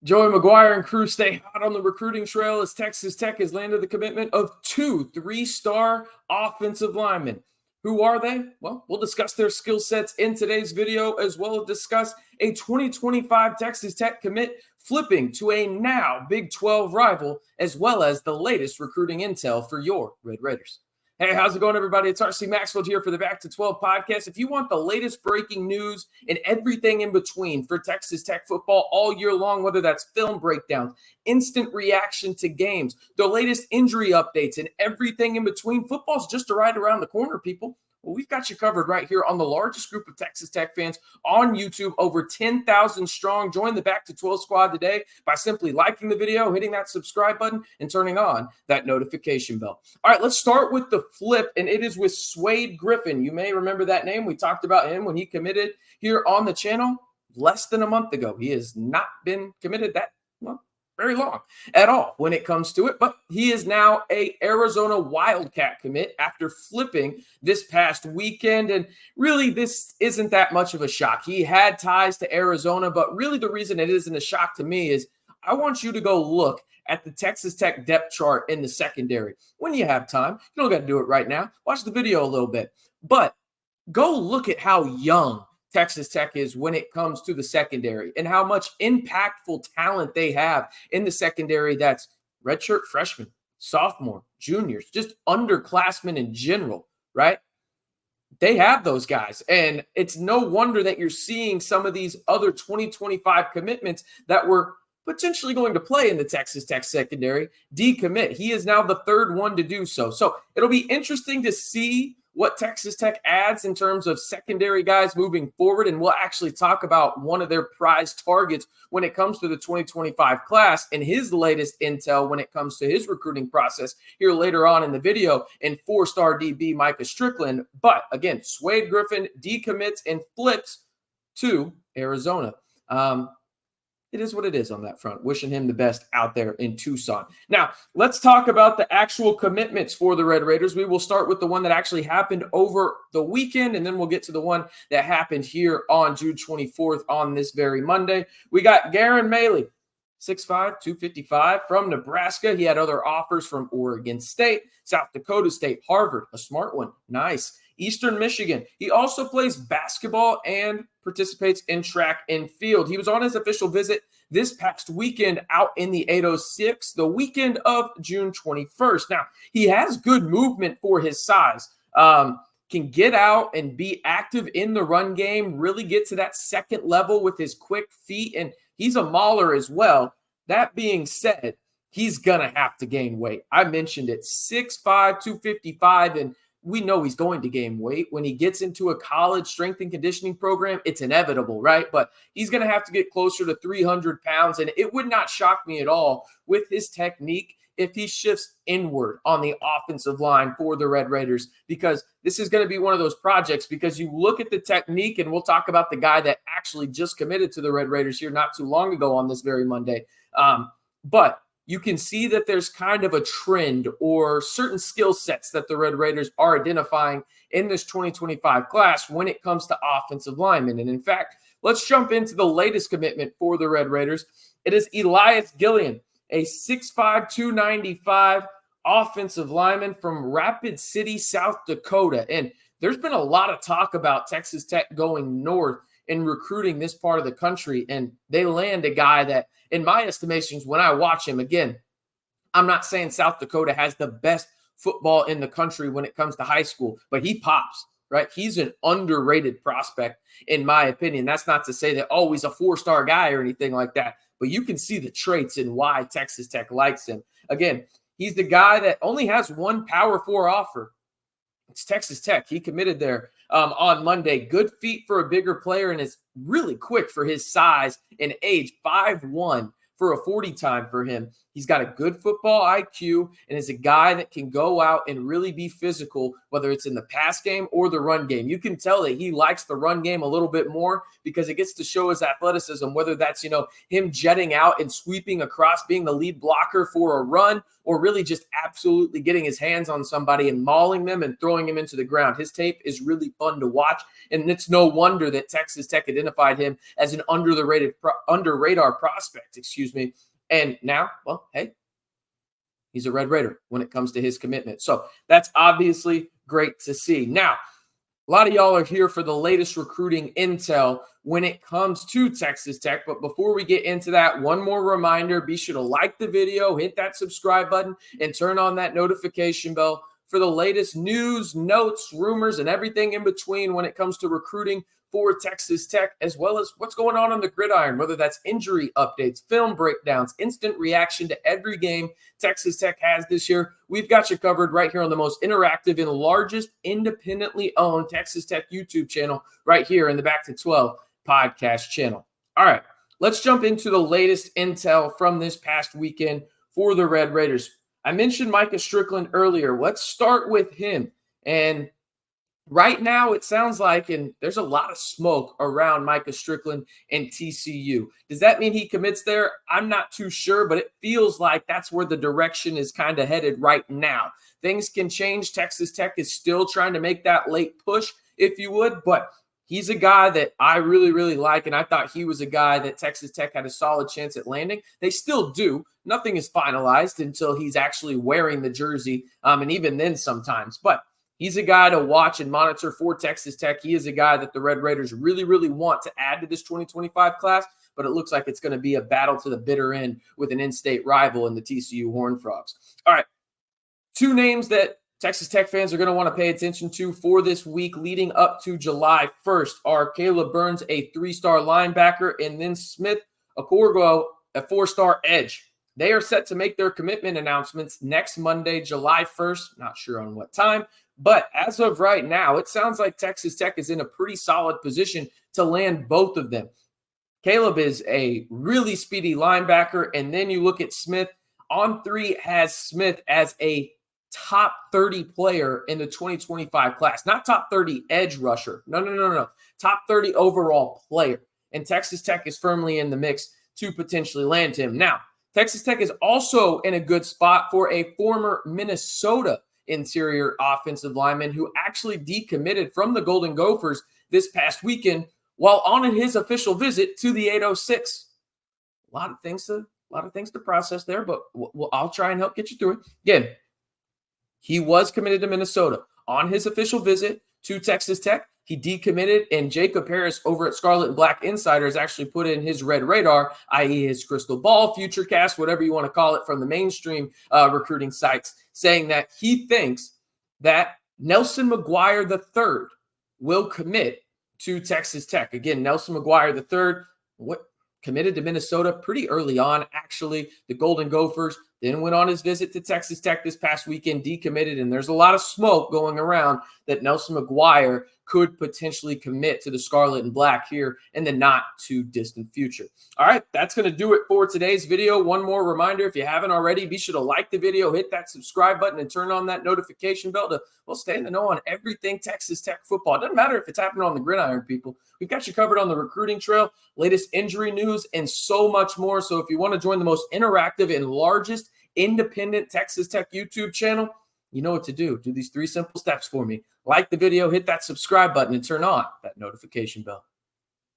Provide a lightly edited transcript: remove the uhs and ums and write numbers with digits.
Joey McGuire and crew stay hot on the recruiting trail as Texas Tech has landed the commitment of 2 3-star offensive linemen. Who are they? Well, we'll discuss their skill sets in today's video, as well as discuss a 2025 Texas Tech commit flipping to a now Big 12 rival, as well as the latest recruiting intel for your Red Raiders. Hey, how's it going, everybody? It's RC Maxfield here for the Back to 12 podcast. If you want the latest breaking news and everything in between for Texas Tech football all year long, whether that's film breakdowns, instant reaction to games, the latest injury updates, and everything in between, football's just right around the corner, people. Well, we've got you covered right here on the largest group of Texas Tech fans on YouTube, over 10,000 strong. Join the Back to 12 squad today by simply liking the video, hitting that subscribe button, and turning on that notification bell. All right, let's start with the flip, and it is with Swayde Griffin. You may remember that name. We talked about him when he committed here on the channel less than a month ago. He has not been committed that very long at all when it comes to it, but he is now a Arizona Wildcat commit after flipping this past weekend. And really, this isn't that much of a shock. He had ties to Arizona, but really the reason it isn't a shock to me is I want you to go look at the Texas Tech depth chart in the secondary. When you have time, you don't got to do it right now. Watch the video a little bit, but go look at how young Texas Tech is when it comes to the secondary and how much impactful talent they have in the secondary. That's redshirt freshmen, sophomore, juniors, just underclassmen in general, right? They have those guys. And it's no wonder that you're seeing some of these other 2025 commitments that were potentially going to play in the Texas Tech secondary decommit. He is now the third one to do so. So it'll be interesting to see what Texas Tech adds in terms of secondary guys moving forward. And we'll actually talk about one of their prized targets when it comes to the 2025 class and his latest intel when it comes to his recruiting process here later on in the video, and 4-star DB Micah Strickland. But again, Swayde Griffin decommits and flips to Arizona. It is what it is on that front. Wishing him the best out there in Tucson. Now, let's talk about the actual commitments for the Red Raiders. We will start with the one that actually happened over the weekend, and then we'll get to the one that happened here on June 24th on this very Monday. We got Garin Maley, 6'5", 255 from Nebraska. He had other offers from Oregon State, South Dakota State, Harvard, a smart one, nice. Eastern Michigan. He also plays basketball and participates in track and field. He was on his official visit this past weekend out in the 806, the weekend of June 21st. Now, he has good movement for his size. Can get out and be active in the run game, really get to that second level with his quick feet, and he's a mauler as well. That being said, he's going to have to gain weight. I mentioned it, 6'5", 255, and we know he's going to gain weight. When he gets into a college strength and conditioning program, it's inevitable, right? But he's going to have to get closer to 300 pounds, and it would not shock me at all with his technique if he shifts inward on the offensive line for the Red Raiders, because this is going to be one of those projects, because you look at the technique, and we'll talk about the guy that actually just committed to the Red Raiders here not too long ago on this very Monday. But you can see that there's kind of a trend or certain skill sets that the Red Raiders are identifying in this 2025 class when it comes to offensive linemen. And in fact, let's jump into the latest commitment for the Red Raiders. It is Elias Gillen, a 6'5", 295 offensive lineman from Rapid City, South Dakota. And there's been a lot of talk about Texas Tech going north in recruiting this part of the country, and they land a guy that, in my estimations, when I watch him, again, I'm not saying South Dakota has the best football in the country when it comes to high school, but he pops, right? He's an underrated prospect, in my opinion. That's not to say that, oh, he's a 4-star guy or anything like that, but you can see the traits and why Texas Tech likes him. Again, he's the guy that only has one Power 4 offer. It's Texas Tech. He committed there on Monday. Good feet for a bigger player, and is really quick for his size and age. 5'1" for a 40 time for him. He's got a good football IQ and is a guy that can go out and really be physical, whether it's in the pass game or the run game. You can tell that he likes the run game a little bit more because it gets to show his athleticism, whether that's, him jetting out and sweeping across, being the lead blocker for a run, or really just absolutely getting his hands on somebody and mauling them and throwing him into the ground. His tape is really fun to watch, and it's no wonder that Texas Tech identified him as an under radar prospect, me. And now, well, hey, he's a Red Raider when it comes to his commitment. So that's obviously great to see. Now, a lot of y'all are here for the latest recruiting intel when it comes to Texas Tech. But before we get into that, one more reminder, be sure to like the video, hit that subscribe button, and turn on that notification bell for the latest news, notes, rumors, and everything in between when it comes to recruiting for Texas Tech, as well as what's going on the gridiron, whether that's injury updates, film breakdowns, instant reaction to every game Texas Tech has this year. We've got you covered right here on the most interactive and largest independently owned Texas Tech YouTube channel right here in the Back to 12 podcast channel. All right, let's jump into the latest intel from this past weekend for the Red Raiders. I mentioned Micah Strickland earlier. Let's start with him. And right now, it sounds like, and there's a lot of smoke around Micah Strickland and TCU. Does that mean he commits there? I'm not too sure, but it feels like that's where the direction is kind of headed right now. Things can change. Texas Tech is still trying to make that late push, if you would, but he's a guy that I really, really like, and I thought he was a guy that Texas Tech had a solid chance at landing. They still do. Nothing is finalized until he's actually wearing the jersey, and even then sometimes, but he's a guy to watch and monitor for Texas Tech. He is a guy that the Red Raiders really, really want to add to this 2025 class, but it looks like it's going to be a battle to the bitter end with an in-state rival in the TCU Horned Frogs. All right, two names that Texas Tech fans are going to want to pay attention to for this week leading up to July 1st are Caleb Burns, a 3-star linebacker, and then Smith Okorgo, a 4-star edge. They are set to make their commitment announcements next Monday, July 1st. Not sure on what time. But as of right now, it sounds like Texas Tech is in a pretty solid position to land both of them. Caleb is a really speedy linebacker, and then you look at Smith. On 3 has Smith as a top 30 player in the 2025 class. Not top 30 edge rusher. No. Top 30 overall player. And Texas Tech is firmly in the mix to potentially land him. Now, Texas Tech is also in a good spot for a former Minnesota interior offensive lineman who actually decommitted from the Golden Gophers this past weekend while on his official visit to the 806. A lot of things to process there, but I'll try and help get you through it. Again, he was committed to Minnesota on his official visit to Texas Tech. He decommitted, and Jacob Harris over at Scarlet and Black Insiders actually put in his red radar, i.e. his crystal ball, future cast, whatever you want to call it from the mainstream recruiting sites, saying that he thinks that Nelson McGuire III will commit to Texas Tech. Again, Nelson McGuire III committed to Minnesota pretty early on, actually. The Golden Gophers then went on his visit to Texas Tech this past weekend, decommitted, and there's a lot of smoke going around that Nelson McGuire could potentially commit to the Scarlet and Black here in the not-too-distant future. All right, that's going to do it for today's video. One more reminder, if you haven't already, be sure to like the video, hit that subscribe button, and turn on that notification bell to stay in the know on everything Texas Tech football. It doesn't matter if it's happening on the gridiron, people. We've got you covered on the recruiting trail, latest injury news, and so much more. So if you want to join the most interactive and largest independent Texas Tech YouTube channel, you know what to do. Do these 3 simple steps for me. Like the video, hit that subscribe button, and turn on that notification bell.